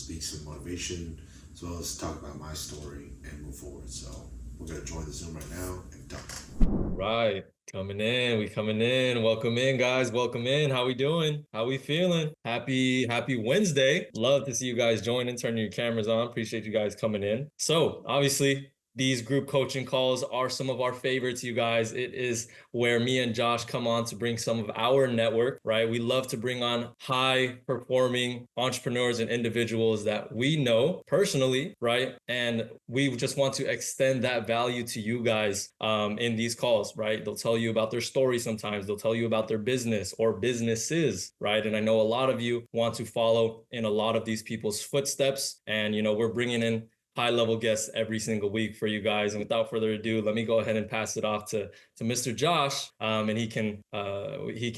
speak some motivation, as well as talk about my story and move forward. So we're going to join the Zoom right now and talk. Right. Coming in. We coming in. Welcome in, guys. Welcome in. How we doing? How we feeling? Happy Wednesday. Love to see you guys joining, turning your cameras on. Appreciate you guys coming in. So obviously, these group coaching calls are some of our favorites, you guys. It is where me and Josh come on to bring some of our network, right? We love to bring on high performing entrepreneurs and individuals that we know personally, right? And we just want to extend that value to you guys in these calls, right? They'll tell you about their story sometimes. They'll tell you about their business or businesses, right? And I know a lot of you want to follow in a lot of these people's footsteps. And, we're bringing in high-level guests every single week for you guys. And without further ado, let me go ahead and pass it off to Mr. Josh, and he can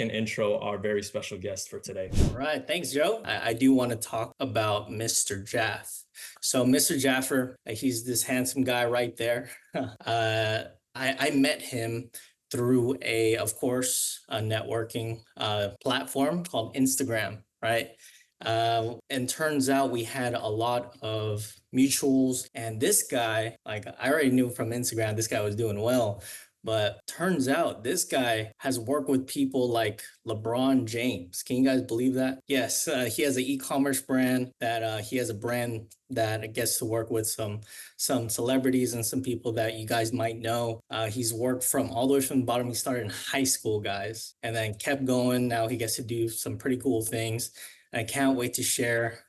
intro our very special guest for today. All right, thanks, Joe. I do want to talk about Mr. Jaf. So Mr. Jaffer, he's this handsome guy right there. I met him through a networking platform called Instagram, right? And turns out we had a lot of mutuals, and this guy, like, I already knew from Instagram, this guy was doing well, but turns out this guy has worked with people like Lebron James. Can you guys believe that? Yes, he has an e-commerce brand that he has a brand that gets to work with some celebrities and some people that you guys might know. He's worked from all the way from the bottom. He started in high school, guys, and then kept going. Now he gets to do some pretty cool things. I can't wait to share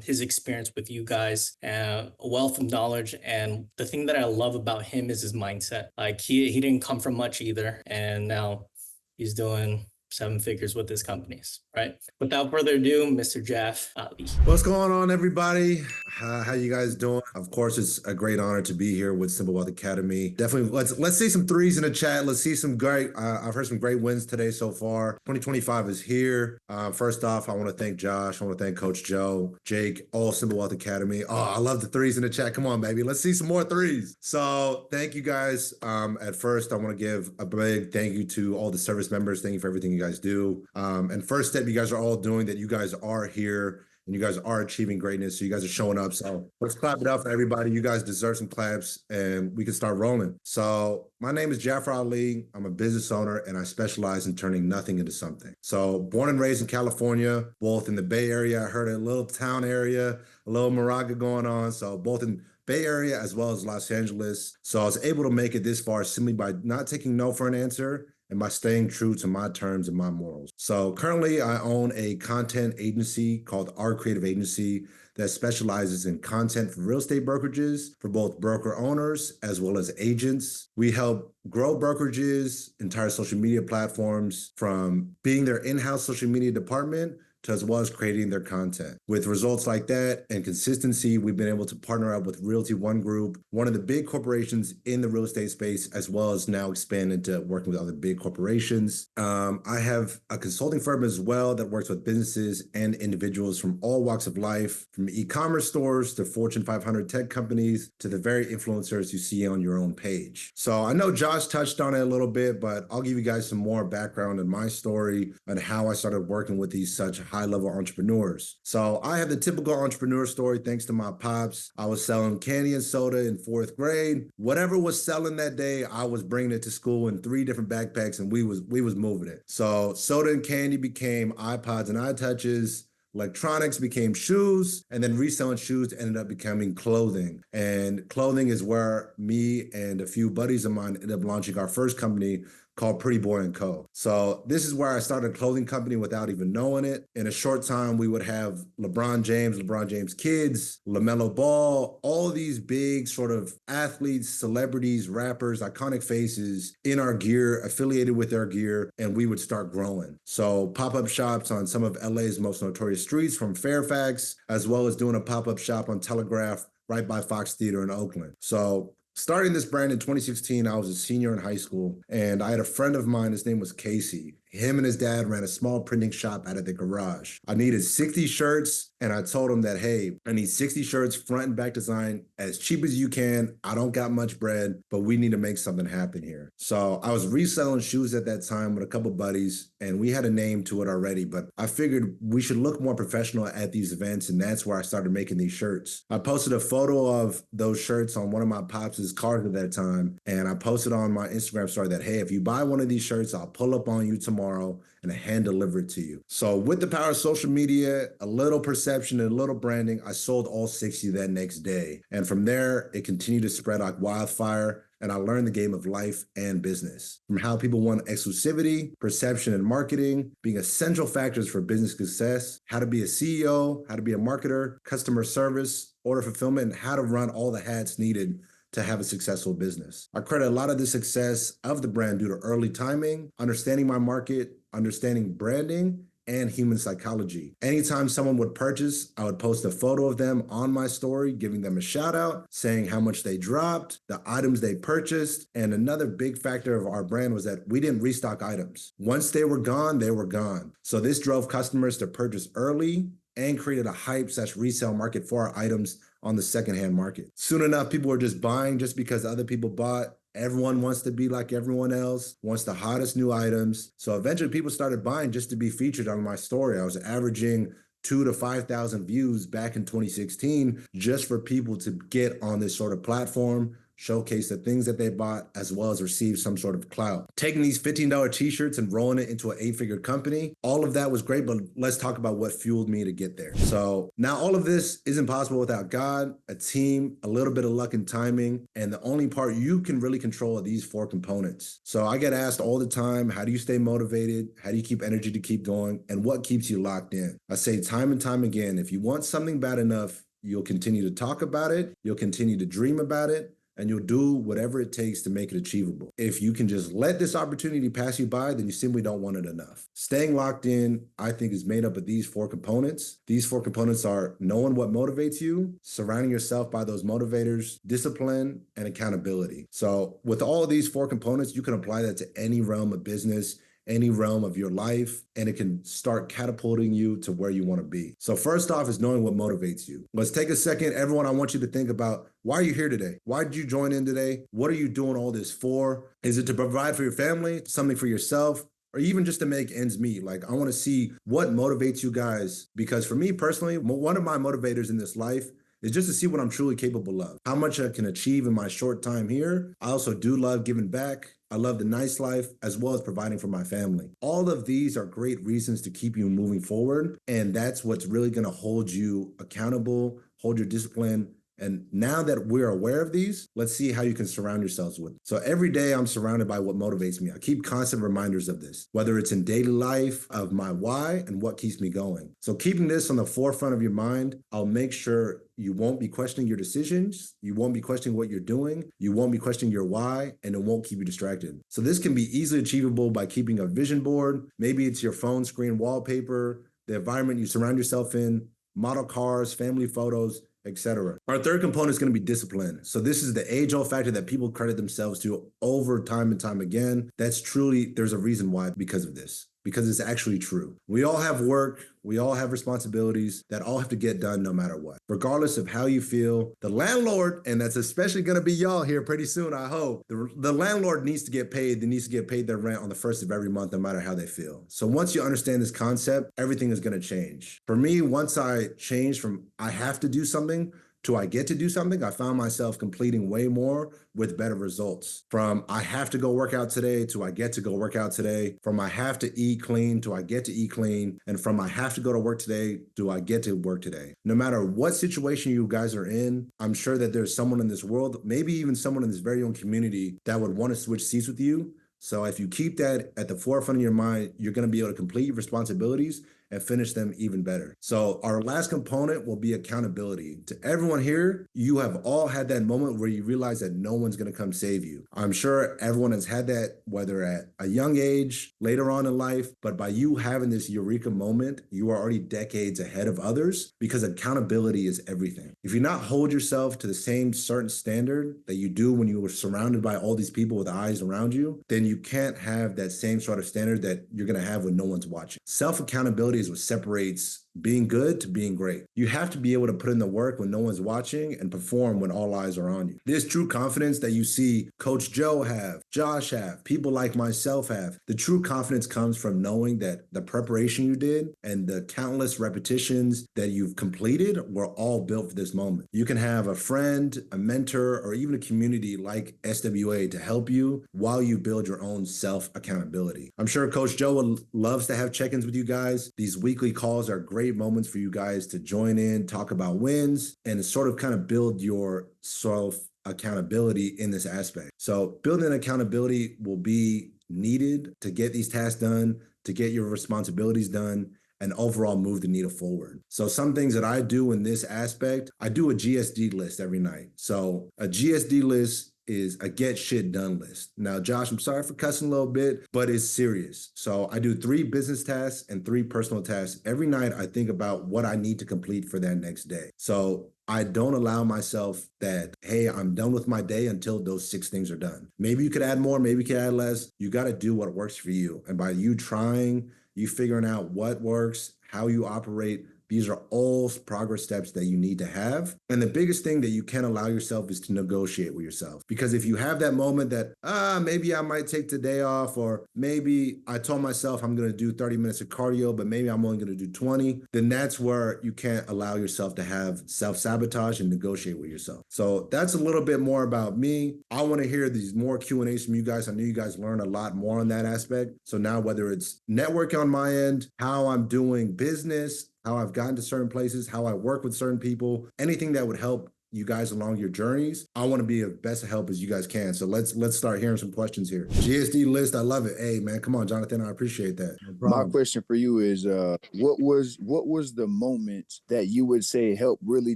his experience with you guys, a wealth of knowledge. And the thing that I love about him is his mindset. Like he didn't come from much either, and now he's doing 7 figures with his companies, right? Without further ado, Mr. Jaf Ali. What's going on, everybody? How you guys doing? Of course, it's a great honor to be here with Simple Wealth Academy. Definitely, let's see some threes in the chat. Let's see some great. I've heard some great wins today so far. 2025 is here. First off, I want to thank Josh. I want to thank Coach Joe, Jake, all Simple Wealth Academy. Oh, I love the threes in the chat. Come on, baby. Let's see some more threes. So thank you guys. At first, I want to give a big thank you to all the service members. Thank you for everything you guys do. And first step you guys are all doing, that you guys are here and you guys are achieving greatness. So you guys are showing up. So let's clap it up for everybody. You guys deserve some claps and we can start rolling. So my name is Jaffer Ali. I'm a business owner and I specialize in turning nothing into something. So born and raised in California, both in the Bay Area. I heard a little town area, a little Moraga going on. So both in Bay Area as well as Los Angeles. So I was able to make it this far simply by not taking no for an answer and by staying true to my terms and my morals. So currently I own a content agency called Our Creative Agency that specializes in content for real estate brokerages for both broker owners as well as agents. We help grow brokerages, entire social media platforms, from being their in-house social media department to as well as creating their content. With results like that and consistency, we've been able to partner up with Realty One Group, one of the big corporations in the real estate space, as well as now expand into working with other big corporations. I have a consulting firm as well that works with businesses and individuals from all walks of life, from e-commerce stores to Fortune 500 tech companies to the very influencers you see on your own page. So I know Josh touched on it a little bit, but I'll give you guys some more background in my story and how I started working with these such high-level entrepreneurs. So I have the typical entrepreneur story thanks to my pops. I was selling candy and soda in 4th grade. Whatever was selling that day, I was bringing it to school in 3 different backpacks and we was moving it. So soda and candy became iPods and iTouches. Electronics became shoes, and then reselling shoes ended up becoming clothing. And clothing is where me and a few buddies of mine ended up launching our first company called Pretty Boy & Co. So this is where I started a clothing company without even knowing it. In a short time, we would have LeBron James kids, Melo Ball, all these big sort of athletes, celebrities, rappers, iconic faces in our gear, affiliated with our gear, and we would start growing. So pop-up shops on some of LA's most notorious streets from Fairfax, as well as doing a pop-up shop on Telegraph right by Fox Theater in Oakland. So starting this brand in 2016, I was a senior in high school, and I had a friend of mine, his name was Casey. Him and his dad ran a small printing shop out of the garage. I needed 60 shirts, and I told him that, hey, I need 60 shirts, front and back design, as cheap as you can. I don't got much bread, but we need to make something happen here. So I was reselling shoes at that time with a couple buddies, and we had a name to it already, but I figured we should look more professional at these events, and that's where I started making these shirts. I posted a photo of those shirts on one of my pops' cars at that time, and I posted on my Instagram story that, hey, if you buy one of these shirts, I'll pull up on you tomorrow and hand deliver it to you. So with the power of social media, a little perception and a little branding, I sold all 60 that next day. And from there, it continued to spread like wildfire. And I learned the game of life and business, from how people want exclusivity, perception, and marketing being essential factors for business success, how to be a CEO, how to be a marketer, customer service, order fulfillment, and how to run all the hats needed to have a successful business. I credit a lot of the success of the brand due to early timing, understanding my market, understanding branding, and human psychology. Anytime someone would purchase, I would post a photo of them on my story, giving them a shout out, saying how much they dropped, the items they purchased. And another big factor of our brand was that we didn't restock items. Once they were gone, they were gone. So this drove customers to purchase early and created a hype/resale market for our items on the secondhand market. Soon enough, people were just buying just because other people bought. Everyone wants to be like everyone else, wants the hottest new items. So eventually people started buying just to be featured on my story. I was averaging 2,000 to 5,000 views back in 2016 just for people to get on this sort of platform, showcase the things that they bought, as well as receive some sort of clout. Taking these $15 t-shirts and rolling it into an 8-figure company, all of that was great, but let's talk about what fueled me to get there. So now all of this isn't possible without God, a team, a little bit of luck and timing, and the only part you can really control are these 4 components. So I get asked all the time, how do you stay motivated? How do you keep energy to keep going? And what keeps you locked in? I say time and time again, if you want something bad enough, you'll continue to talk about it, you'll continue to dream about it, and you'll do whatever it takes to make it achievable. If you can just let this opportunity pass you by, then you simply don't want it enough. Staying locked in, I think, is made up of these 4 components. These 4 components are knowing what motivates you, surrounding yourself by those motivators, discipline, and accountability. So with all of these 4 components, you can apply that to any realm of business, any realm of your life, and it can start catapulting you to where you want to be. So first off is knowing what motivates you. Let's take a second. Everyone, I want you to think about, why are you here today? Why did you join in today? What are you doing all this for? Is it to provide for your family, something for yourself, or even just to make ends meet? Like, I want to see what motivates you guys, because for me personally, one of my motivators in this life is just to see what I'm truly capable of, how much I can achieve in my short time here. I also do love giving back. I love the nice life, as well as providing for my family. All of these are great reasons to keep you moving forward. And that's what's really going to hold you accountable, hold your discipline. And now that we're aware of these, let's see how you can surround yourselves with it. So every day I'm surrounded by what motivates me. I keep constant reminders of this, whether it's in daily life, of my why and what keeps me going. So keeping this on the forefront of your mind, I'll make sure you won't be questioning your decisions. You won't be questioning what you're doing. You won't be questioning your why, and it won't keep you distracted. So this can be easily achievable by keeping a vision board. Maybe it's your phone screen wallpaper, the environment you surround yourself in, model cars, family photos, etc. Our third component is going to be discipline. So this is the age-old factor that people credit themselves to over time and time again. That's truly, there's a reason why, because of this. Because it's actually true. We all have work, we all have responsibilities that all have to get done no matter what. Regardless of how you feel, the landlord, and that's especially gonna be y'all here pretty soon, I hope, the landlord needs to get paid. They need to get paid their rent on the first of every month, no matter how they feel. So once you understand this concept, everything is gonna change. For me, once I changed from I have to do something to I get to do something, I found myself completing way more with better results. From I have to go work out today to I get to go work out today. From I have to eat clean to I get to eat clean. And from I have to go to work today to I get to work today. No matter what situation you guys are in, I'm sure that there's someone in this world, maybe even someone in this very own community, that would want to switch seats with you. So if you keep that at the forefront of your mind, you're going to be able to complete your responsibilities and finish them even better. So our last component will be accountability. To everyone here, you have all had that moment where you realize that no one's going to come save you. I'm sure everyone has had that, whether at a young age, later on in life, but by you having this eureka moment, you are already decades ahead of others because accountability is everything. If you not hold yourself to the same certain standard that you do when you were surrounded by all these people with eyes around you, then you can't have that same sort of standard that you're going to have when no one's watching. Self-accountability is what separates being good to being great. You have to be able to put in the work when no one's watching and perform when all eyes are on you. This true confidence that you see Coach Joe have, Josh have, people like myself have, the true confidence comes from knowing that the preparation you did and the countless repetitions that you've completed were all built for this moment. You can have a friend, a mentor, or even a community like SWA to help you while you build your own self-accountability. I'm sure Coach Joe loves to have check-ins with you guys. These weekly calls are great moments for you guys to join in, talk about wins, and sort of kind of build your self-accountability in this aspect. So building accountability will be needed to get these tasks done, to get your responsibilities done, and overall move the needle forward. So some things that I do in this aspect, I do a GSD list every night. So a GSD list is a get shit done list. Now, Josh, I'm sorry for cussing a little bit, but it's serious. So I do 3 business tasks and 3 personal tasks. Every night I think about what I need to complete for that next day. So I don't allow myself that, hey, I'm done with my day until those 6 things are done. Maybe you could add more, maybe you could add less. You got to do what works for you. And by you trying, you figuring out what works, how you operate, these are all progress steps that you need to have. And the biggest thing that you can allow yourself is to negotiate with yourself. Because if you have that moment that, maybe I might take the day off, or maybe I told myself I'm going to do 30 minutes of cardio, but maybe I'm only going to do 20, then that's where you can't allow yourself to have self-sabotage and negotiate with yourself. So that's a little bit more about me. I want to hear these more Q&As from you guys. I know you guys learn a lot more on that aspect. So now whether it's networking on my end, how I'm doing business, how I've gotten to certain places, how I work with certain people, anything that would help you guys along your journeys, I want to be of best help as you guys can. So let's start hearing some questions here. GSD list, I love it. Hey man, come on, Jonathan, I appreciate that. No My question for you is, what was the moment that you would say helped really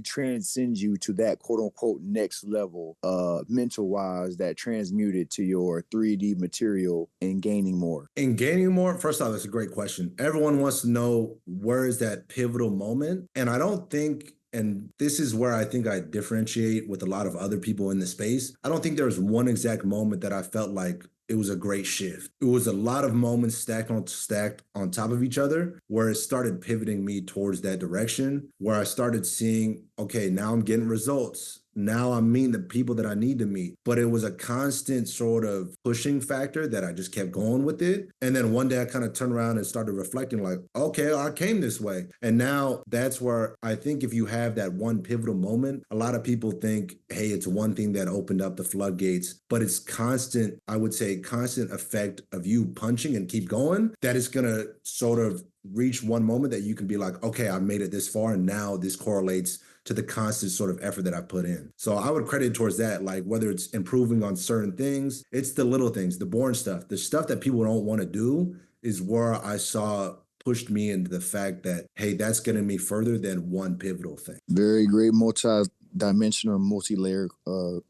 transcend you to that quote unquote next level, mental wise, that transmuted to your 3D material and gaining more? In gaining more, first off, that's a great question. Everyone wants to know where is that pivotal moment, and I don't think. And this is where I think I differentiate with a lot of other people in the space. I don't think there was one exact moment that I felt like it was a great shift. It was a lot of moments stacked on top of each other where it started pivoting me towards that direction, where I started seeing, okay, now I'm getting results. Now I'm meeting the people that I need to meet. But it was a constant sort of pushing factor that I just kept going with it. And then one day I kind of turned around and started reflecting like, okay, I came this way. And now that's where I think if you have that one pivotal moment, a lot of people think, hey, it's one thing that opened up the floodgates, but it's constant, I would say, constant effect of you punching and keep going, that is going to sort of reach one moment that you can be like, okay, I made it this far. And now this correlates to the constant sort of effort that I put in. So I would credit towards that, like whether it's improving on certain things, it's the little things, the boring stuff, the stuff that people don't want to do is where I saw pushed me into the fact that, hey, that's getting me further than one pivotal thing. Very great multi-dimensional, multi-layered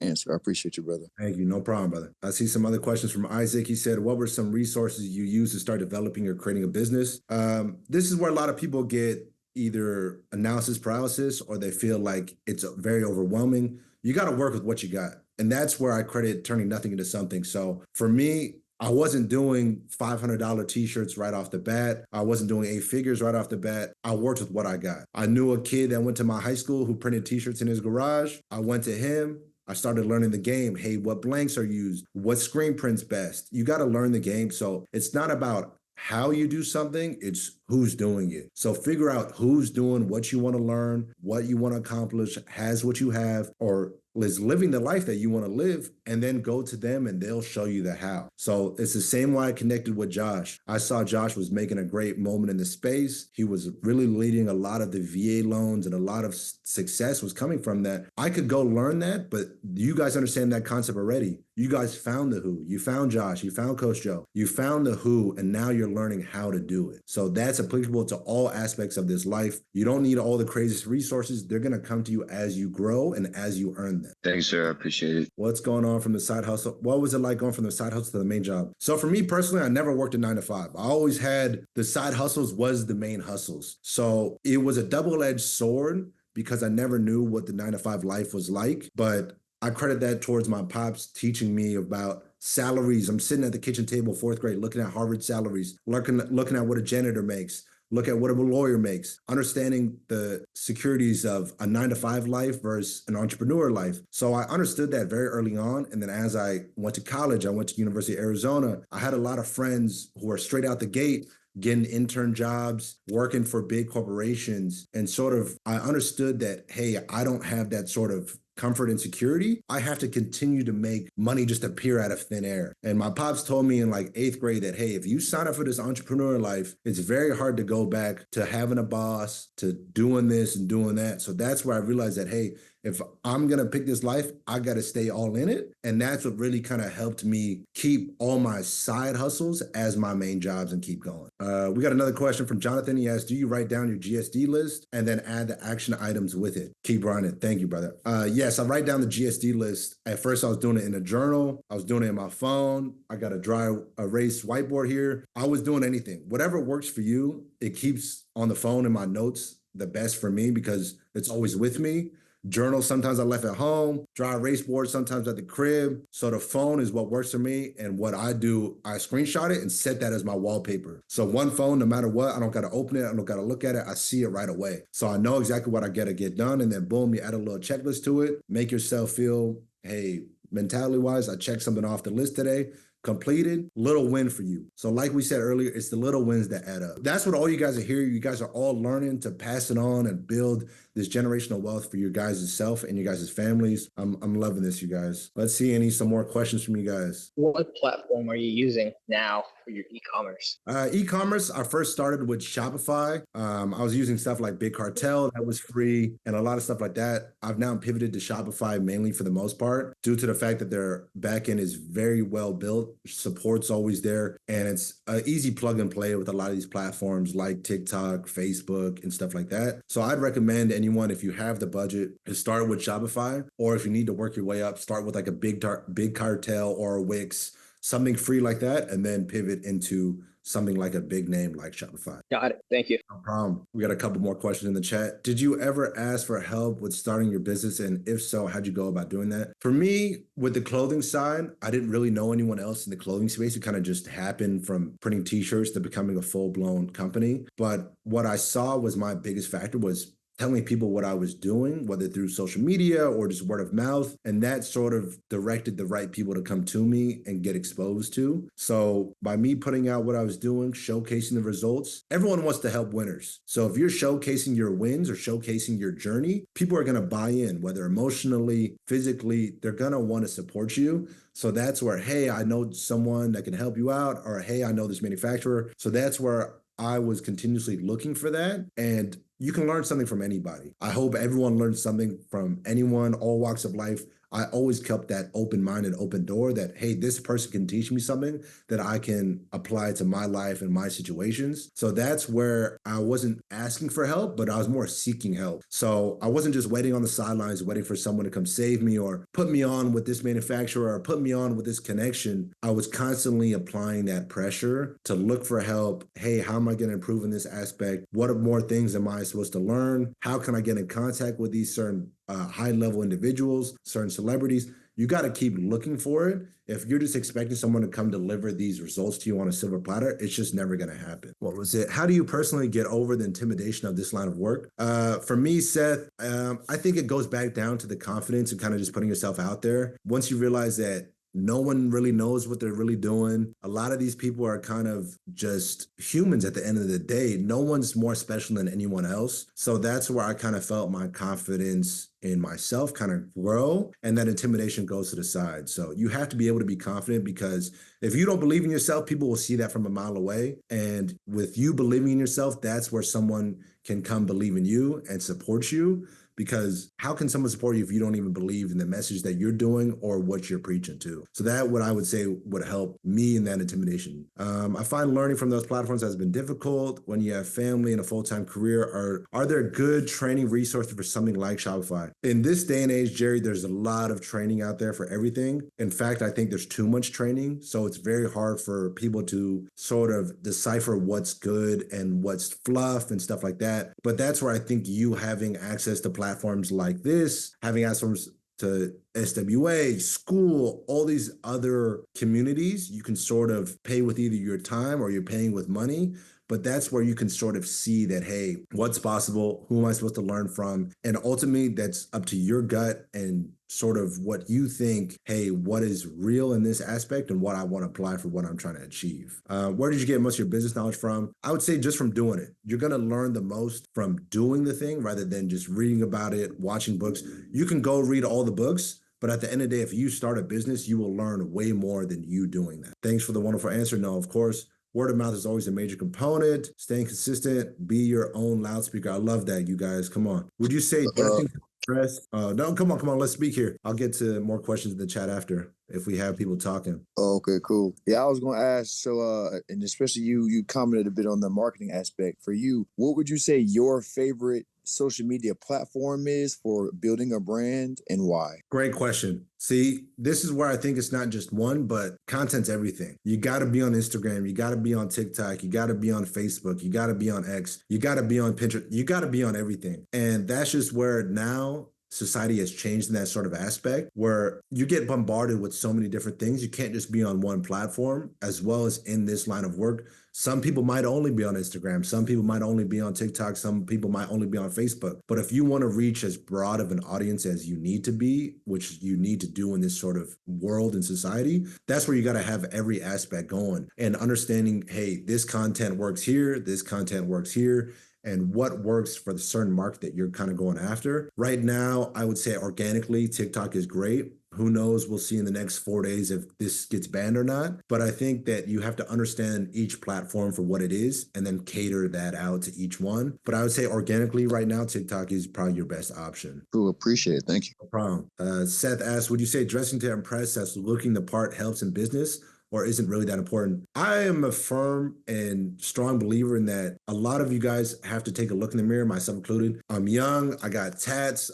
answer. I appreciate you, brother. Thank you. No problem, brother. I see some other questions from Isaac. He said, what were some resources you used to start developing or creating a business? This is where a lot of people get either analysis paralysis or they feel like it's very overwhelming. You got to work with what you got. And that's where I credit turning nothing into something. So for me, I wasn't doing $500 t-shirts right off the bat. I wasn't doing 8 figures right off the bat. I worked with what I got. I knew a kid that went to my high school who printed t-shirts in his garage. I went to him. I started learning the game. Hey, what blanks are used? What screen prints best? You got to learn the game. So it's not about how you do something, it's who's doing it. So figure out who's doing what you want to learn, what you want to accomplish, has what you have, or is living the life that you want to live, and then go to them and they'll show you the how. So it's the same way I connected with Josh. I saw Josh was making a great moment in the space. He was really leading a lot of the VA loans, and a lot of success was coming from that. I could go learn that, but you guys understand that concept already. You guys found the who. You found Josh. You found Coach Joe. You found the who, and now you're learning how to do it. So that's applicable to all aspects of this life. You don't need all the craziest resources. They're going to come to you as you grow and as you earn them. Thanks, sir. I appreciate it. What's going on from the side hustle? What was it like going from the side hustle to the main job? So for me personally, I never worked a 9 to 5. I always had the side hustles was the main hustles. So it was a double-edged sword because I never knew what the 9 to 5 life was like. But I credit that towards my pops teaching me about salaries. I'm sitting at the kitchen table, 4th grade, looking at Harvard salaries, looking at what a janitor makes, look at what a lawyer makes, understanding the securities of a 9 to 5 life versus an entrepreneur life. So I understood that very early on. And then as I went to college, I went to University of Arizona. I had a lot of friends who were straight out the gate getting intern jobs, working for big corporations. And sort of, I understood that, hey, I don't have that sort of comfort and security. I have to continue to make money just appear out of thin air. And my pops told me in like 8th grade that, hey, if you sign up for this entrepreneur life, it's very hard to go back to having a boss, to doing this and doing that. So that's where I realized that, hey, if I'm going to pick this life, I got to stay all in it. And that's what really kind of helped me keep all my side hustles as my main jobs and keep going. We got another question from Jonathan. He asked, do you write down your GSD list and then add the action items with it? Keep running. Thank you, brother. Yes, I write down the GSD list. At first, I was doing it in a journal. I was doing it in my phone. I got a dry erase whiteboard here. I was doing anything. Whatever works for you, it keeps on the phone in my notes the best for me because it's always with me. Journal, sometimes I left at home, dry erase board, sometimes at the crib. So the phone is what works for me. And what I do, I screenshot it and set that as my wallpaper. So one phone, no matter what, I don't got to open it. I don't got to look at it. I see it right away. So I know exactly what I got to get done. And then boom, you add a little checklist to it. Make yourself feel, hey, mentality wise, I checked something off the list today. Completed, little win for you. So like we said earlier, it's the little wins that add up. That's what all you guys are here. You guys are all learning to pass it on and build this generational wealth for your guys' self and your guys' families. I'm loving this, you guys. Let's see some more questions from you guys. What platform are you using now for your e-commerce? E-commerce, I first started with Shopify. I was using stuff like Big Cartel, that was free, and a lot of stuff like that. I've now pivoted to Shopify mainly for the most part, due to the fact that their backend is very well built, support's always there, and it's an easy plug and play with a lot of these platforms like TikTok, Facebook, and stuff like that. So I'd recommend anyone, if you have the budget, to start with Shopify, or if you need to work your way up, start with like a Big Cartel or a Wix, something free like that, and then pivot into something like a big name like Shopify. Got it. Thank you. No problem. We got a couple more questions in the chat. Did you ever ask for help with starting your business? And if so, how'd you go about doing that? For me, with the clothing side, I didn't really know anyone else in the clothing space. It kind of just happened from printing t-shirts to becoming a full-blown company. But what I saw was my biggest factor was telling people what I was doing, whether through social media or just word of mouth. And that sort of directed the right people to come to me and get exposed to. So by me putting out what I was doing, showcasing the results, everyone wants to help winners. So if you're showcasing your wins or showcasing your journey, people are going to buy in, whether emotionally, physically, they're going to want to support you. So that's where, hey, I know someone that can help you out, or hey, I know this manufacturer. So that's where I was continuously looking for that. And you can learn something from anybody. I hope everyone learns something from anyone, all walks of life. I always kept that open mind and open door that, hey, this person can teach me something that I can apply to my life and my situations. So that's where I wasn't asking for help, but I was more seeking help. So I wasn't just waiting on the sidelines, waiting for someone to come save me or put me on with this manufacturer or put me on with this connection. I was constantly applying that pressure to look for help. Hey, how am I going to improve in this aspect? What more things am I supposed to learn? How can I get in contact with these certain high-level individuals, certain celebrities? You got to keep looking for it. If you're just expecting someone to come deliver these results to you on a silver platter, it's just never going to happen. What was it? How do you personally get over the intimidation of this line of work? For me, Seth, I think it goes back down to the confidence and kind of just putting yourself out there. Once you realize that no one really knows what they're really doing. A lot of these people are kind of just humans at the end of the day. No one's more special than anyone else. So that's where I kind of felt my confidence in myself kind of grow, and that intimidation goes to the side. So you have to be able to be confident, because if you don't believe in yourself, people will see that from a mile away. And with you believing in yourself, that's where someone can come believe in you and support you. because how can someone support you if you don't even believe in the message that you're doing or what you're preaching to? So that what I would say would help me in that intimidation. I find learning from those platforms has been difficult when you have family and a full-time career. Are there good training resources for something like Shopify? In this day and age, Jerry, there's a lot of training out there for everything. In fact, I think there's too much training. So it's very hard for people to sort of decipher what's good and what's fluff and stuff like that. But that's where I think you having access to platforms like this, having access to SWA, school, all these other communities, you can sort of pay with either your time or you're paying with money. But that's where you can sort of see that, hey, what's possible? Who am I supposed to learn from? And ultimately, that's up to your gut and sort of what you think, hey, what is real in this aspect and what I want to apply for what I'm trying to achieve. Where did you get most of your business knowledge from? I would say just from doing it. You're going to learn the most from doing the thing rather than just reading about it, watching books. You can go read all the books, but at the end of the day, if you start a business, you will learn way more than you doing that. Thanks for the wonderful answer. No, of course. Word of mouth is always a major component. Staying consistent, be your own loudspeaker. I love that, you guys. Come on. Would you say dressing to impress? No, come on. Let's speak here. I'll get to more questions in the chat after if we have people talking. Okay, cool. Yeah, I was going to ask, so, and especially you commented a bit on the marketing aspect. For you, what would you say your favorite social media platform is for building a brand and why? Great question. See, this is where I think it's not just one, but content's everything. You got to be on Instagram. You got to be on TikTok. You got to be on Facebook. You got to be on X. You got to be on Pinterest. You got to be on everything. And that's just where now society has changed in that sort of aspect where you get bombarded with so many different things. You can't just be on one platform, as well as in this line of work. Some people might only be on Instagram. Some people might only be on TikTok. Some people might only be on Facebook. But if you want to reach as broad of an audience as you need to be, which you need to do in this sort of world and society, that's where you got to have every aspect going and understanding, hey, this content works here, this content works here, and what works for the certain market that you're kind of going after. Right now, I would say organically, TikTok is great. Who knows? We'll see in the next 4 days if this gets banned or not. But I think that you have to understand each platform for what it is and then cater that out to each one. But I would say organically right now, TikTok is probably your best option. Cool, appreciate it. Thank you. No problem. Seth asks, would you say dressing to impress as looking the part helps in business? Or isn't really that important? I am a firm and strong believer in that a lot of you guys have to take a look in the mirror, myself included. I'm young, I got tats.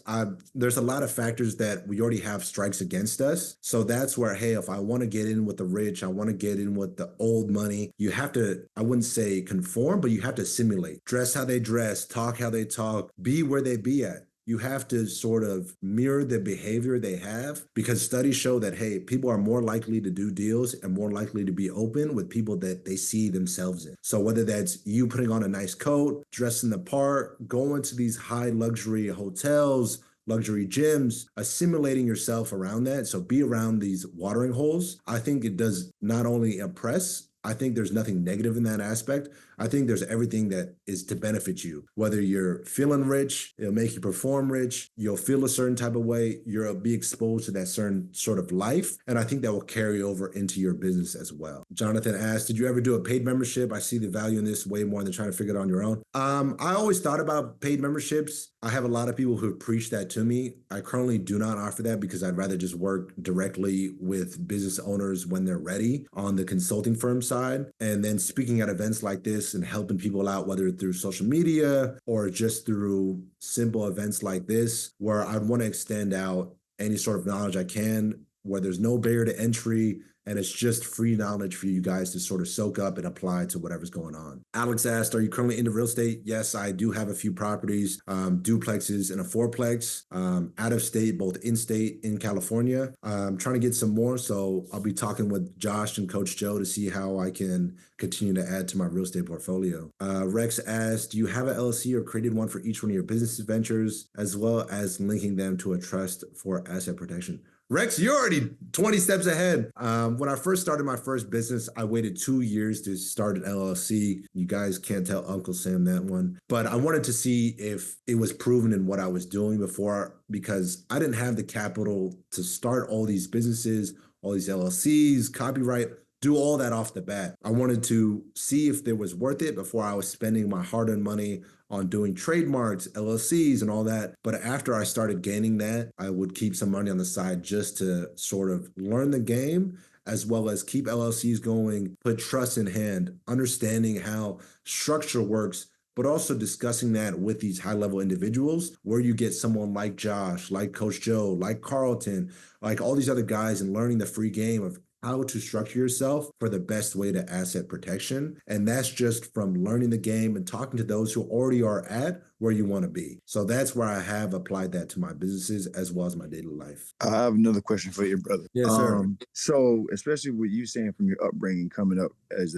There's a lot of factors that we already have strikes against us. So that's where, hey, if I want to get in with the rich, I want to get in with the old money, you have to, I wouldn't say conform, but you have to simulate. Dress how they dress, talk how they talk, be where they be at. You have to sort of mirror the behavior they have because studies show that, hey, people are more likely to do deals and more likely to be open with people that they see themselves in. So whether that's you putting on a nice coat, dressing the part, going to these high luxury hotels, luxury gyms, assimilating yourself around that. So be around these watering holes. I think it does not only impress, I think there's nothing negative in that aspect. I think there's everything that is to benefit you. Whether you're feeling rich, it'll make you perform rich, you'll feel a certain type of way, you'll be exposed to that certain sort of life. And I think that will carry over into your business as well. Jonathan asked, did you ever do a paid membership? I see the value in this way more than trying to figure it out on your own. I always thought about paid memberships. I have a lot of people who preach that to me. I currently do not offer that because I'd rather just work directly with business owners when they're ready on the consulting firm side. And then speaking at events like this and helping people out, whether through social media or just through simple events like this, where I'd want to extend out any sort of knowledge I can, where there's no barrier to entry, and it's just free knowledge for you guys to sort of soak up and apply to whatever's going on. Alex asked, are you currently into real estate? Yes, I do have a few properties, duplexes and a fourplex, out of state, both in-state, in California. I'm trying to get some more, so I'll be talking with Josh and Coach Joe to see how I can continue to add to my real estate portfolio. Rex asked, do you have an LLC or created one for each one of your business ventures, as well as linking them to a trust for asset protection? Rex, you're already 20 steps ahead. When I first started my first business, I waited 2 years to start an LLC. You guys can't tell Uncle Sam that one. But I wanted to see if it was proven in what I was doing before, because I didn't have the capital to start all these businesses, all these LLCs, copyright, do all that off the bat. I wanted to see if it was worth it before I was spending my hard-earned money on doing trademarks, LLCs, and all that. But after I started gaining that, I would keep some money on the side just to sort of learn the game, as well as keep LLCs going, put trust in hand, understanding how structure works, but also discussing that with these high-level individuals where you get someone like Josh, like Coach Joe, like Carlton, like all these other guys, and learning the free game of how to structure yourself for the best way to asset protection. And that's just from learning the game and talking to those who already are at where you want to be. So that's where I have applied that to my businesses as well as my daily life. I have another question for you, brother. Yes, sir. So especially with you saying from your upbringing, coming up as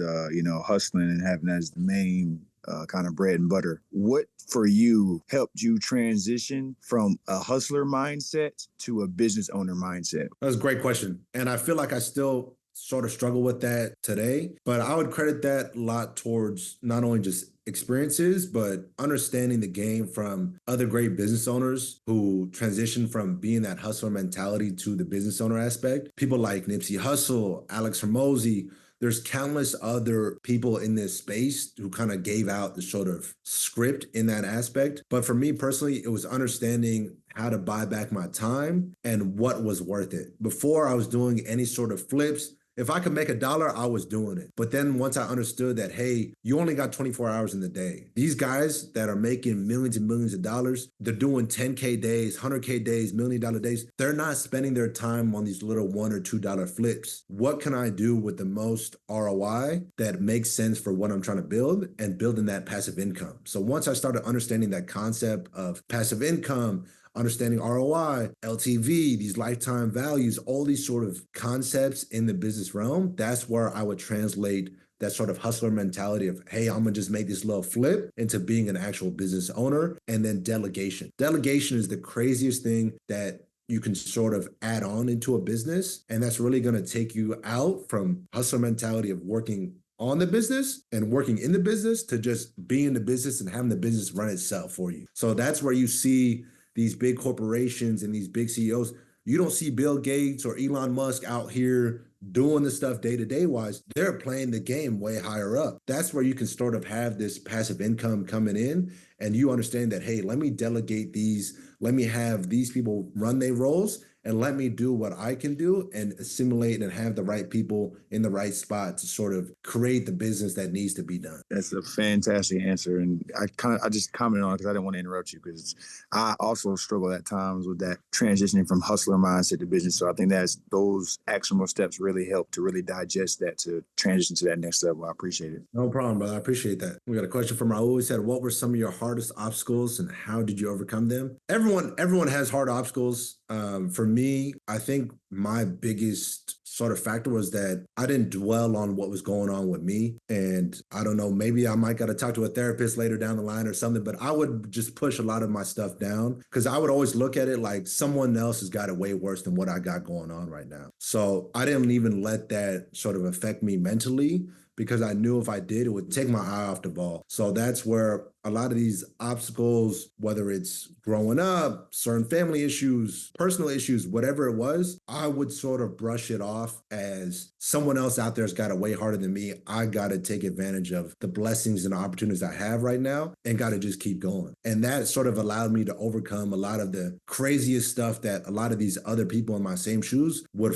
hustling and having as the main kind of bread and butter, what for you helped you transition from a hustler mindset to a business owner mindset? That's a great question. And I feel like I still sort of struggle with that today, but I would credit that a lot towards not only just experiences, but understanding the game from other great business owners who transition from being that hustler mentality to the business owner aspect. People like Nipsey Hussle, Alex Hormozy. There's countless other people in this space who kind of gave out the sort of script in that aspect. But for me personally, it was understanding how to buy back my time and what was worth it. Before I was doing any sort of flips, if I could make $1, I was doing it. But then once I understood that, hey, you only got 24 hours in the day. These guys that are making millions and millions of dollars, they're doing 10K days, 100K days, $1 million days. They're not spending their time on these little $1 or $2 flips. What can I do with the most ROI that makes sense for what I'm trying to build and building that passive income? So once I started understanding that concept of passive income, understanding ROI, LTV, these lifetime values, all these sort of concepts in the business realm, that's where I would translate that sort of hustler mentality of, hey, I'm gonna just make this little flip into being an actual business owner. And then delegation. Delegation is the craziest thing that you can sort of add on into a business. And that's really gonna take you out from hustler mentality of working on the business and working in the business to just being in the business and having the business run itself for you. So that's where you see these big corporations and these big CEOs. You don't see Bill Gates or Elon Musk out here doing the stuff day-to-day wise. They're playing the game way higher up. That's where you can sort of have this passive income coming in and you understand that, hey, let me delegate these, let me have these people run their roles and let me do what I can do and assimilate and have the right people in the right spot to sort of create the business that needs to be done. That's a fantastic answer. And I just commented on it because I didn't want to interrupt you because I also struggle at times with that transitioning from hustler mindset to business. So I think those actionable steps really help to really digest that to transition to that next level. I appreciate it. No problem, brother. I appreciate that. We got a question from Raul. He said, what were some of your hardest obstacles and how did you overcome them? Everyone has hard obstacles. For me, I think my biggest sort of factor was that I didn't dwell on what was going on with me. And I don't know, maybe I might got to talk to a therapist later down the line or something, but I would just push a lot of my stuff down because I would always look at it like someone else has got it way worse than what I got going on right now. So I didn't even let that sort of affect me mentally because I knew if I did, it would take my eye off the ball. So that's where a lot of these obstacles, whether it's growing up, certain family issues, personal issues, whatever it was, I would sort of brush it off as someone else out there's got it way harder than me. I got to take advantage of the blessings and opportunities I have right now and got to just keep going. And that sort of allowed me to overcome a lot of the craziest stuff that a lot of these other people in my same shoes would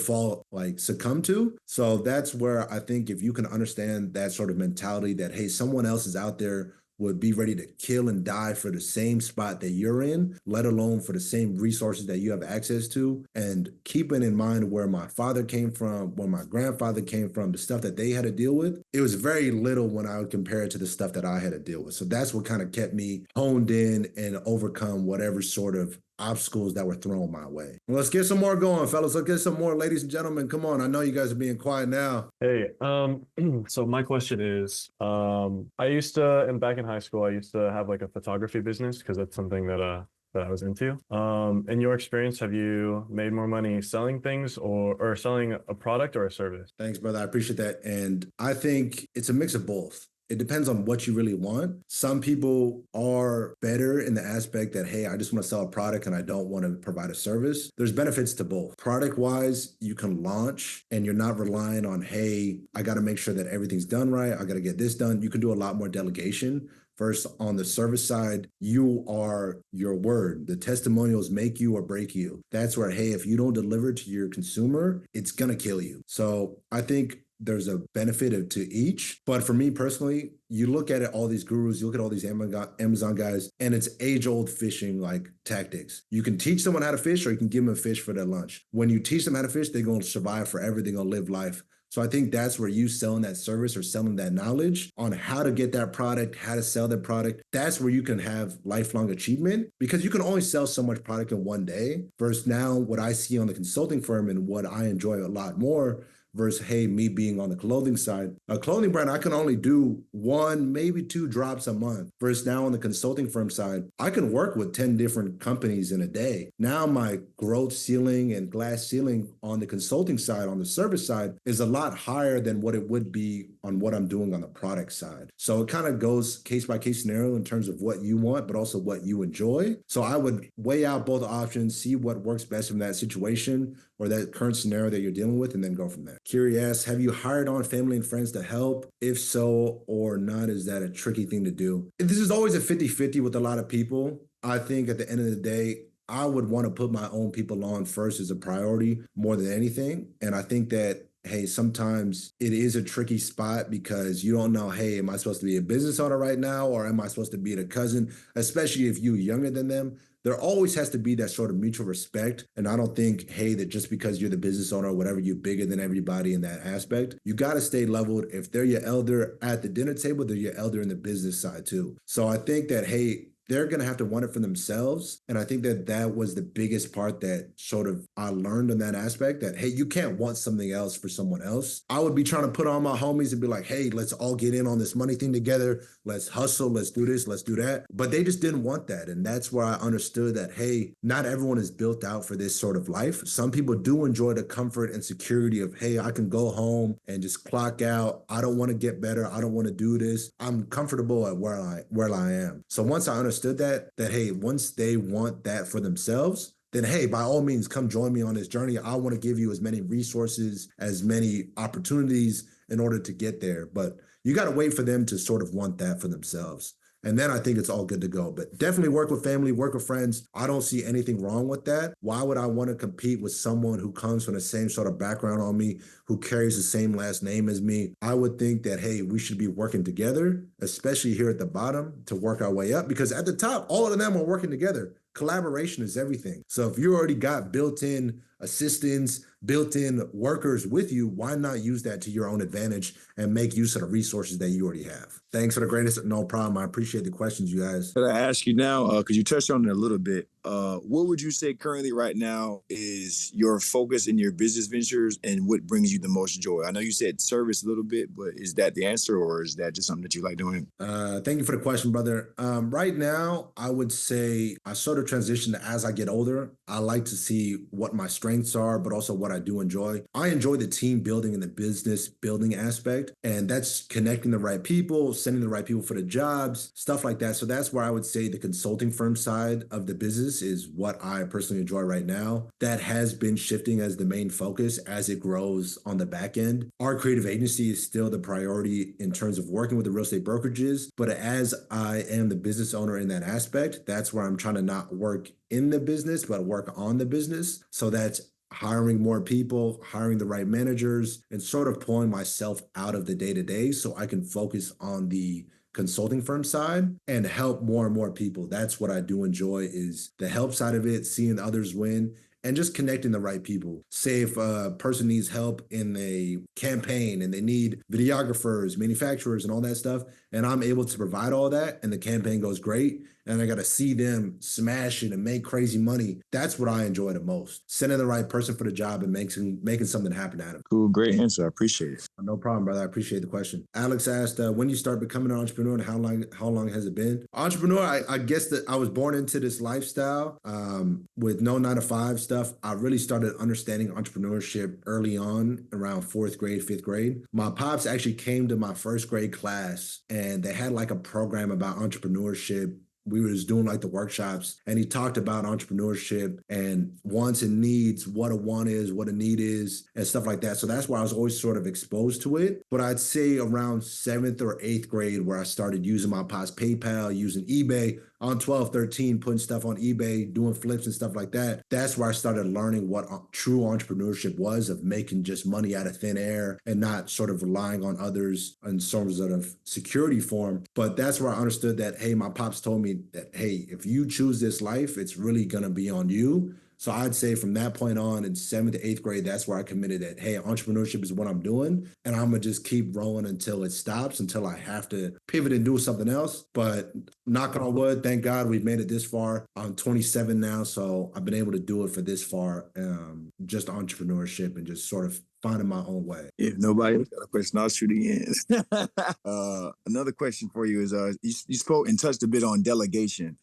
succumb to. So that's where I think if you can understand that sort of mentality that, hey, someone else is out there would be ready to kill and die for the same spot that you're in, let alone for the same resources that you have access to. And keeping in mind where my father came from, where my grandfather came from, the stuff that they had to deal with, it was very little when I would compare it to the stuff that I had to deal with. So that's what kind of kept me honed in and overcome whatever sort of obstacles that were thrown my way. Well, let's get some more going, fellas. Let's get some more, ladies and gentlemen. Come on. I know you guys are being quiet now. Hey, so my question is, I used to, and back in high school, I used to have like a photography business because that's something that I was into. In your experience, have you made more money selling things or selling a product or a service? Thanks, brother. I appreciate that. And I think it's a mix of both. It depends on what you really want. Some people are better in the aspect that, hey, I just want to sell a product and I don't want to provide a service. There's benefits to both. Product-wise, you can launch and you're not relying on, hey, I got to make sure that everything's done right. I got to get this done. You can do a lot more delegation First, on the service side, you are your word. The testimonials make you or break you. That's where, hey, if you don't deliver to your consumer, it's going to kill you. So I think there's a benefit to each. But for me personally, you look at it, all these gurus, you look at all these Amazon guys, and it's age-old fishing like tactics. You can teach someone how to fish, or you can give them a fish for their lunch. When you teach them how to fish, they're going to survive forever. They're going to live life. So I think that's where you selling that service or selling that knowledge on how to get that product, how to sell that product. That's where you can have lifelong achievement, because you can only sell so much product in one day. Versus now what I see on the consulting firm and what I enjoy a lot more versus, hey, me being on the clothing side. A clothing brand, I can only do 1, maybe 2 drops a month. Versus now on the consulting firm side, I can work with 10 different companies in a day. Now my growth ceiling and glass ceiling on the consulting side, on the service side, is a lot higher than what it would be on what I'm doing on the product side. So it kind of goes case by case scenario in terms of what you want, but also what you enjoy. So I would weigh out both options, see what works best in that situation or that current scenario that you're dealing with, and then go from there. Curious, have you hired on family and friends to help? If so or not, is that a tricky thing to do? This is always a 50-50 with a lot of people. I think at the end of the day, I would want to put my own people on first as a priority more than anything. And I think that, hey, sometimes it is a tricky spot because you don't know, hey, am I supposed to be a business owner right now, or am I supposed to be a cousin, especially if you're younger than them? There always has to be that sort of mutual respect. And I don't think, hey, that just because you're the business owner or whatever, you're bigger than everybody in that aspect. You got to stay leveled. If they're your elder at the dinner table, they're your elder in the business side too. So I think that, hey, they're going to have to want it for themselves. And I think that that was the biggest part that sort of I learned in that aspect, that, hey, you can't want something else for someone else. I would be trying to put on my homies and be like, hey, let's all get in on this money thing together. Let's hustle. Let's do this. Let's do that. But they just didn't want that. And that's where I understood that, hey, not everyone is built out for this sort of life. Some people do enjoy the comfort and security of, hey, I can go home and just clock out. I don't want to get better. I don't want to do this. I'm comfortable at where I am. So once I understood that hey, once they want that for themselves, then hey, by all means, come join me on this journey. I want to give you as many resources, as many opportunities in order to get there. But you got to wait for them to sort of want that for themselves. And then I think it's all good to go. But definitely work with family, work with friends. I don't see anything wrong with that. Why would I want to compete with someone who comes from the same sort of background on me, who carries the same last name as me? I would think that, hey, we should be working together, especially here at the bottom, to work our way up. Because at the top, all of them are working together. Collaboration is everything. So if you already got built-in assistants, built-in workers with you, why not use that to your own advantage and make use of the resources that you already have? Thanks for the greatest. No problem. I appreciate the questions, you guys. Could I ask you now, because you touched on it a little bit, what would you say currently right now is your focus in your business ventures and what brings you the most joy? I know you said service a little bit, but is that the answer, or is that just something that you like doing? Thank you for the question, brother. Right now, I would say I sort of transition to, as I get older, I like to see what my strengths are, but also what I do enjoy. I enjoy the team building and the business building aspect, and that's connecting the right people, sending the right people for the jobs, stuff like that. So that's where I would say the consulting firm side of the business is what I personally enjoy right now. That has been shifting as the main focus as it grows on the back end. Our creative agency is still the priority in terms of working with the real estate brokerages, but as I am the business owner in that aspect, that's where I'm trying to not work in the business, but work on the business. So that's hiring more people, hiring the right managers, and sort of pulling myself out of the day-to-day so I can focus on the consulting firm side and help more and more people. That's what I do enjoy, is the help side of it, seeing others win, and just connecting the right people. Say if a person needs help in a campaign and they need videographers, manufacturers, and all that stuff, and I'm able to provide all that, and the campaign goes great, and I got to see them smash it and make crazy money. That's what I enjoy the most. Sending the right person for the job and making something happen out of it. Cool, great answer. I appreciate it. No problem, brother. I appreciate the question. Alex asked, when you start becoming an entrepreneur and how long has it been? Entrepreneur, I guess that I was born into this lifestyle with no 9-to-5 stuff. I really started understanding entrepreneurship early on, around 4th grade, 5th grade. My pops actually came to my 1st grade class, and they had like a program about entrepreneurship we was doing like the workshops, and he talked about entrepreneurship and wants and needs, what a want is, what a need is, and stuff like that. So that's why I was always sort of exposed to it. But I'd say around 7th or 8th grade where I started using my pop's PayPal, using eBay, on 12, 13, putting stuff on eBay, doing flips and stuff like that. That's where I started learning what true entrepreneurship was, of making just money out of thin air and not sort of relying on others in some sort of security form. But that's where I understood that, hey, my pops told me that, hey, if you choose this life, it's really going to be on you. So I'd say from that point on in 7th to 8th grade, that's where I committed that, hey, entrepreneurship is what I'm doing. And I'm going to just keep rolling until it stops, until I have to pivot and do something else. But knock on wood, thank God we've made it this far. I'm 27 now, so I've been able to do it for this far. Just entrepreneurship and just sort of finding my own way. If nobody else got a question, I'll shoot again. Another question for you is you spoke and touched a bit on delegation.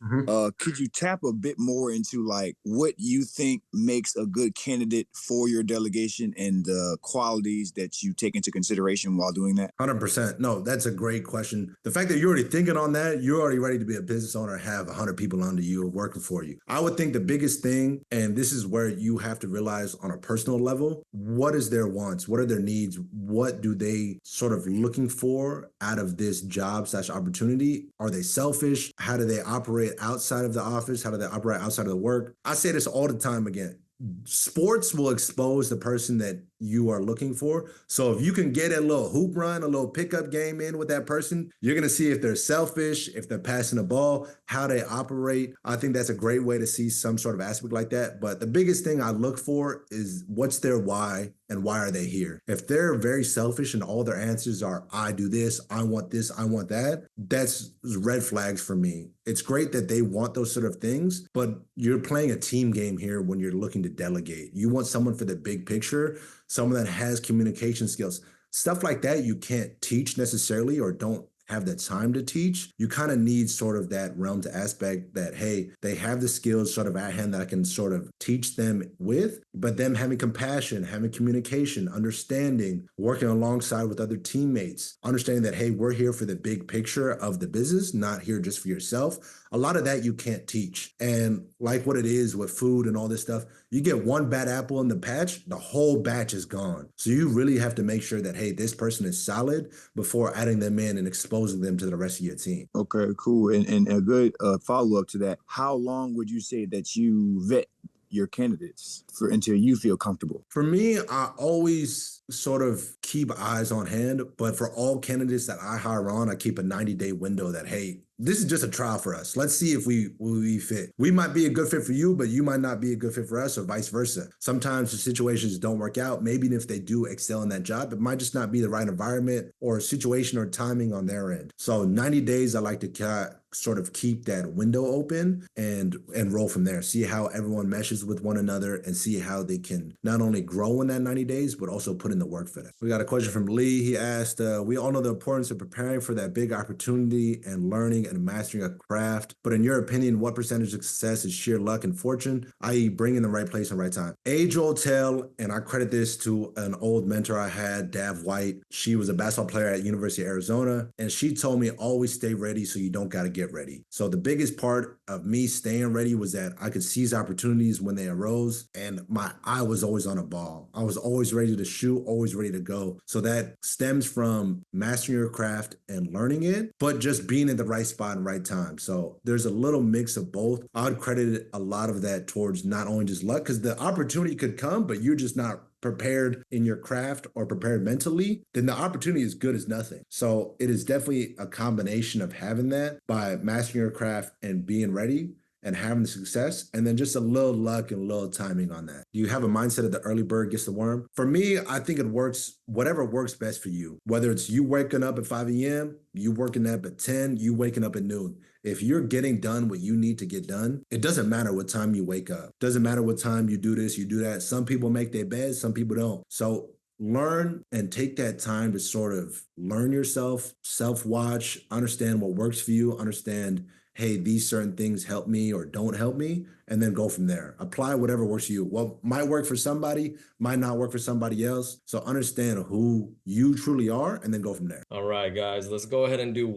Could you tap a bit more into like what you think makes a good candidate for your delegation and the qualities that you take into consideration while doing that? 100%. No, that's a great question. The fact that you're already thinking on that, you're already ready to be a business owner, have 100 people under you working for you. I would think the biggest thing, and this is where you have to realize on a personal level, what is their wants? What are their needs? What do they sort of looking for out of this job / opportunity? Are they selfish? How do they operate outside of the office? How do they operate outside of the work? I say this all the time again. Sports will expose the person that you are looking for. So if you can get a little hoop run, a little pickup game in with that person, you're going to see if they're selfish, if they're passing the ball, how they operate. I think that's a great way to see some sort of aspect like that. But the biggest thing I look for is what's their why and why are they here? If they're very selfish and all their answers are, I do this, I want that, that's red flags for me. It's great that they want those sort of things, but you're playing a team game here when you're looking to delegate. You want someone for the big picture, someone that has communication skills. Stuff like that you can't teach necessarily or don't have the time to teach. You kind of need sort of that realm to aspect that, hey, they have the skills sort of at hand that I can sort of teach them with, but them having compassion, having communication, understanding, working alongside with other teammates, understanding that, hey, we're here for the big picture of the business, not here just for yourself. A lot of that you can't teach. And like what it is with food and all this stuff, you get one bad apple in the patch, the whole batch is gone. So you really have to make sure that, hey, this person is solid before adding them in and exposing them to the rest of your team. Okay, cool. And a good follow-up to that, how long would you say that you vet your candidates for until you feel comfortable? For me, I always sort of keep eyes on hand, but for all candidates that I hire on, I keep a 90-day window that, hey, this is just a trial for us. Let's see if we fit. We might be a good fit for you, but you might not be a good fit for us, or vice versa. Sometimes the situations don't work out. Maybe if they do excel in that job, it might just not be the right environment or situation or timing on their end. So 90 days, I like to sort of keep that window open and roll from there. See how everyone meshes with one another and see how they can not only grow in that 90 days, but also put in the work for that. We got a question from Lee. He asked, we all know the importance of preparing for that big opportunity and learning and mastering a craft. But in your opinion, what percentage of success is sheer luck and fortune, i.e. being in the right place and right time? Age-old tale, and I credit this to an old mentor I had, Dav White. She was a basketball player at University of Arizona, and she told me always stay ready so you don't got to get ready. So the biggest part of me staying ready was that I could seize opportunities when they arose, and my eye was always on a ball. I was always ready to shoot, always ready to go. So that stems from mastering your craft and learning it, but just being in the right spot and right time. So there's a little mix of both. I'd credit a lot of that towards not only just luck, because the opportunity could come, but you're just not prepared in your craft or prepared mentally, then the opportunity is good as nothing. So it is definitely a combination of having that by mastering your craft and being ready and having the success, and then just a little luck and a little timing on that. You have a mindset of the early bird gets the worm. For me, I think it works, whatever works best for you. Whether it's you waking up at 5 a.m., you working up at 10, you waking up at noon. If you're getting done what you need to get done, it doesn't matter what time you wake up. Doesn't matter what time you do this, you do that. Some people make their beds, some people don't. So learn and take that time to sort of learn yourself, self-watch, understand what works for you, understand hey, these certain things help me or don't help me, and then go from there. Apply whatever works for you. What might work for somebody might not work for somebody else. So understand who you truly are and then go from there. All right, guys, let's go ahead and do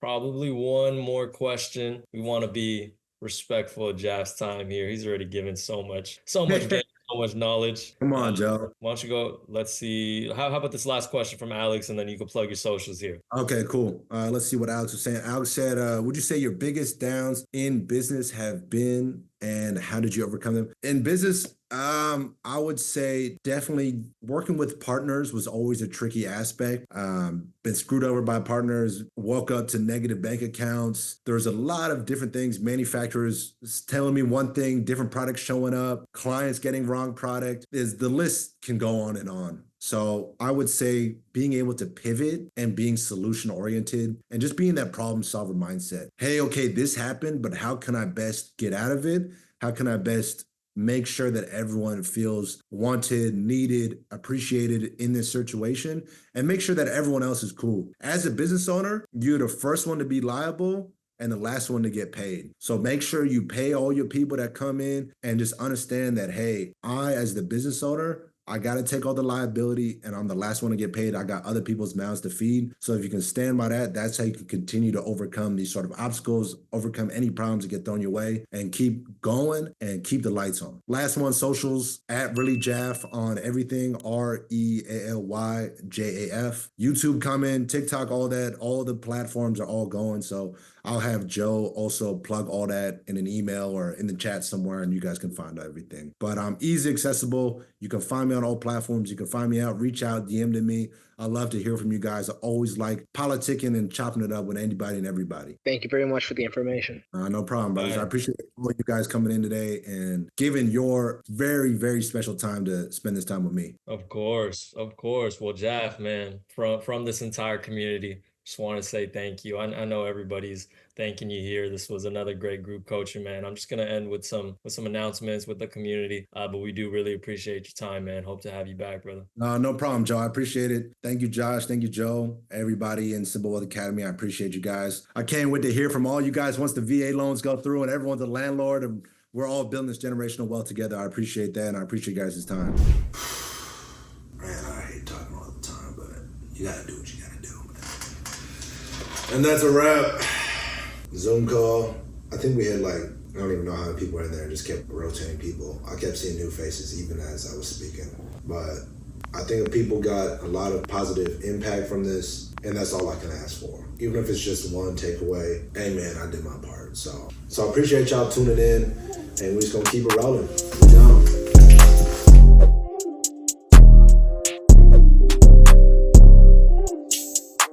probably one more question. We want to be respectful of Jaf's time here. He's already given so much game, so much knowledge. Come on, Joe. Why don't you go? Let's see. How about this last question from Alex, and then you can plug your socials here. Okay, cool. Let's see what Alex was saying. Alex said, would you say your biggest downs in business have been, and how did you overcome them? In business, I would say definitely working with partners was always a tricky aspect. Been screwed over by partners, woke up to negative bank accounts. There's a lot of different things. Manufacturers telling me one thing, different products showing up, clients getting wrong product. The list can go on and on. So I would say being able to pivot and being solution oriented and just being that problem solver mindset. Hey, okay, this happened, but how can I best get out of it? How can I best make sure that everyone feels wanted, needed, appreciated in this situation, and make sure that everyone else is cool. As a business owner, you're the first one to be liable and the last one to get paid. So make sure you pay all your people that come in and just understand that, hey, I, as the business owner, I got to take all the liability and I'm the last one to get paid. I got other people's mouths to feed. So if you can stand by that, that's how you can continue to overcome these sort of obstacles, overcome any problems that get thrown your way, and keep going and keep the lights on. Last one, socials, at ReallyJaf on everything, ReallyJaf. YouTube coming, TikTok, all that, all the platforms are all going. So I'll have Joe also plug all that in an email or in the chat somewhere, and you guys can find everything. But I'm easy accessible. You can find me on all platforms. You can find me out, reach out, DM to me. I love to hear from you guys. I always like politicking and chopping it up with anybody and everybody. Thank you very much for the information. No problem, brothers. Right. I appreciate all you guys coming in today and giving your very, very special time to spend this time with me. Of course, of course. Well, Jaf, man, from this entire community, just want to say thank you. I know everybody's thanking you here. This was another great group coaching, man. I'm just gonna end with some announcements with the community. But we do really appreciate your time, man. Hope to have you back, brother. No problem, Joe. I appreciate it. Thank you, Josh. Thank you, Joe. Everybody in Simple Wealth Academy, I appreciate you guys. I can't wait to hear from all you guys once the VA loans go through and everyone's a landlord and we're all building this generational wealth together. I appreciate that, and I appreciate you guys' time. Man, I hate talking all the time, but you gotta do what you gotta do, man. And that's a wrap. Zoom call. I think we had I don't even know how many people were in there, just kept rotating people. I kept seeing new faces even as I was speaking. But I think people got a lot of positive impact from this, and that's all I can ask for. Even if it's just one takeaway, hey man, I did my part. So I appreciate y'all tuning in, and we're just gonna keep it rolling.